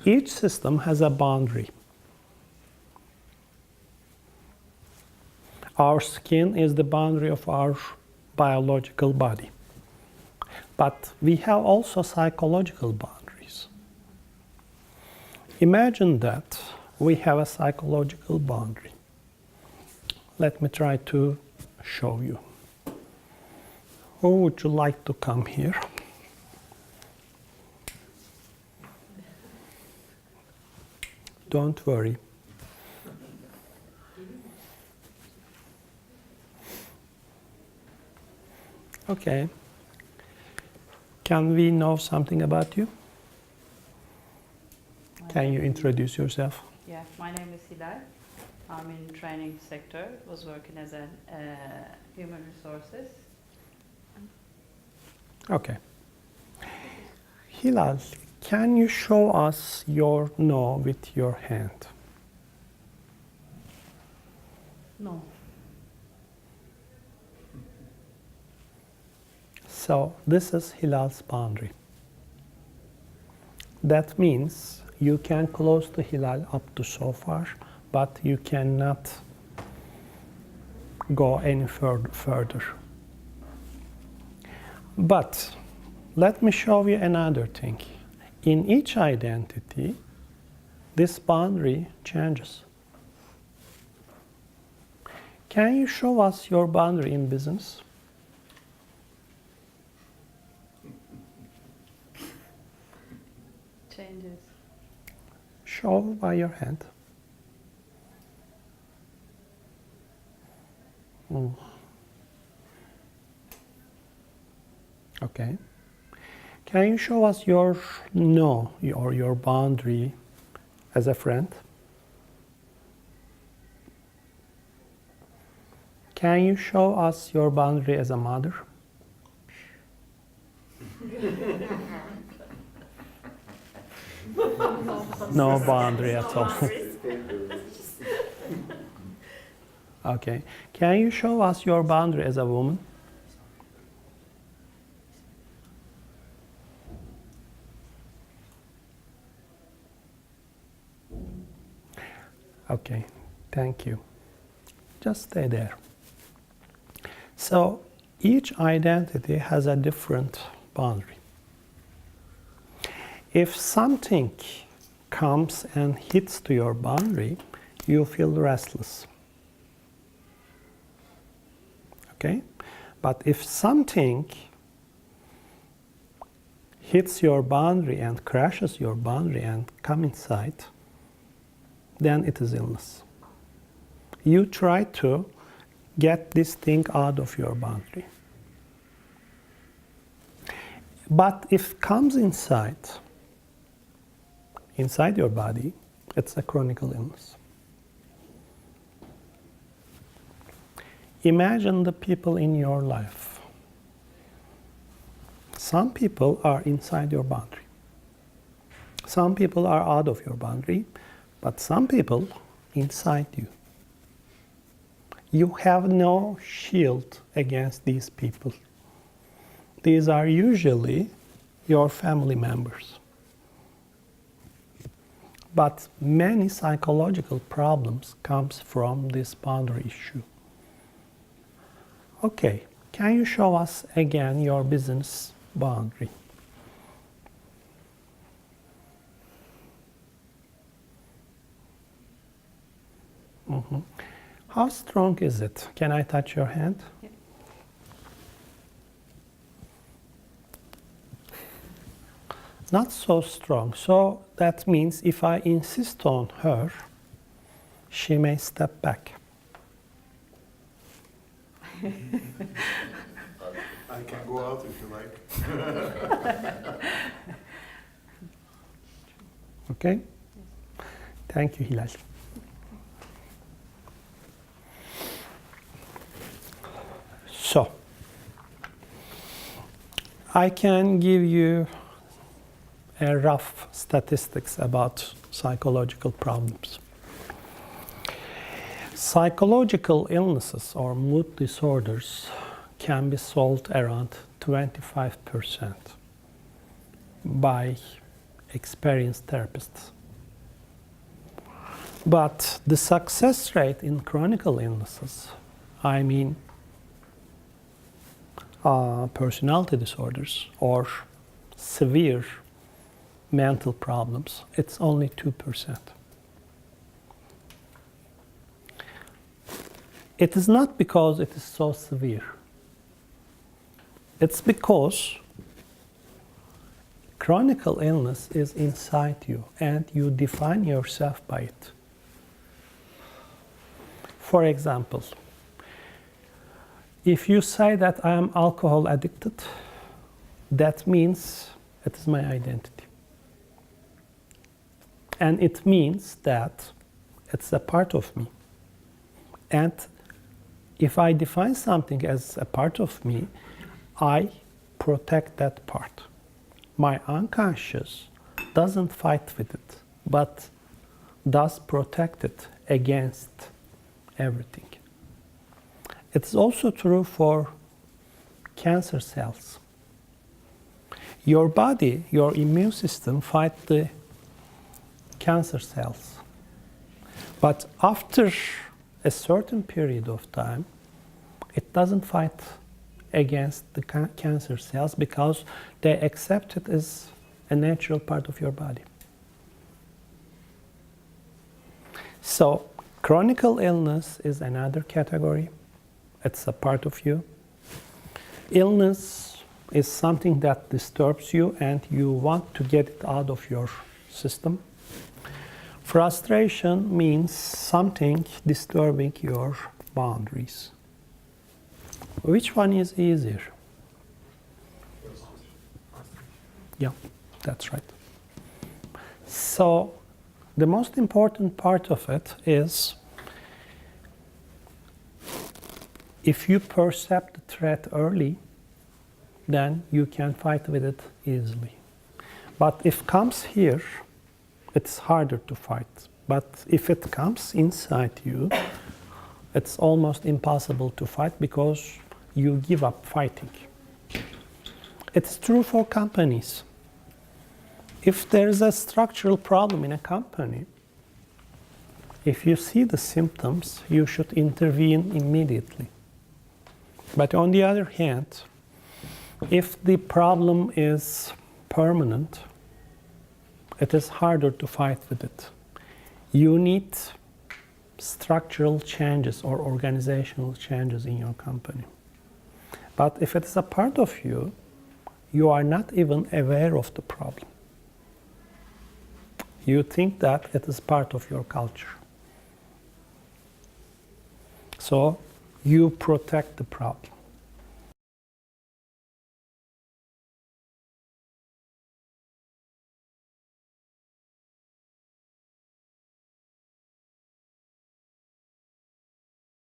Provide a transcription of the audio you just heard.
Each system has a boundary. Our skin is the boundary of our biological body. But we have also psychological boundaries. Imagine that we have a psychological boundary. Let me try to show you. Who would you like to come here? Don't worry. Okay. Can we know something about you? Can you introduce yourself? Yeah, my name is Hilal. I'm in training sector. Was working as a human resources. Okay. Hilal, can you show us your no with your hand? No. So this is Hilal's boundary. That means you can close to Hilal up to so far, but you cannot go any further. But let me show you another thing. In each identity, this boundary changes. Can you show us your boundary in business? Changes. Show by your hand. Okay. Can you show us your no or your boundary as a friend? Can you show us your boundary as a mother? No boundary at all. Okay. Can you show us your boundary as a woman? Okay. Thank you. Just stay there. So each identity has a different boundary. If something comes and hits to your boundary, you feel restless. Okay? But if something hits your boundary and crashes your boundary and comes inside, then it is illness. You try to get this thing out of your boundary. But if it comes inside your body, it's a chronic illness. Imagine the people in your life. Some people are inside your boundary. Some people are out of your boundary, but some people inside you. You have no shield against these people. These are usually your family members. But many psychological problems comes from this boundary issue. Okay, can you show us again your business boundary? Mm-hmm. How strong is it? Can I touch your hand? Yeah. Not so strong. So that means if I insist on her, she may step back. I can go out if you like. Okay? Thank you, Hilal. So, I can give you a rough statistics about psychological problems. Psychological illnesses or mood disorders can be solved around 25% by experienced therapists. But the success rate in chronic illnesses, I mean personality disorders or severe mental problems, it's only 2%. It is not because it is so severe. It's because chronic illness is inside you and you define yourself by it. For example, if you say that I am alcohol addicted, that means it is my identity. And it means that it's a part of me. And if I define something as a part of me, I protect that part. My unconscious doesn't fight with it, but does protect it against everything. It's also true for cancer cells. Your body, your immune system fight the cancer cells. But after a certain period of time, it doesn't fight against the cancer cells because they accept it as a natural part of your body. So, chronic illness is another category. It's a part of you. Illness is something that disturbs you and you want to get it out of your system. Frustration means something disturbing your boundaries. Which one is easier? Yeah, that's right. So, the most important part of it is if you perceive the threat early, then you can fight with it easily. But if it comes here, it's harder to fight. But if it comes inside you, it's almost impossible to fight because you give up fighting. It's true for companies. If there's a structural problem in a company, if you see the symptoms, you should intervene immediately. But on the other hand, if the problem is permanent, it is harder to fight with it. You need structural changes or organizational changes in your company. But if it's a part of you, you are not even aware of the problem. You think that it is part of your culture. So you protect the problem.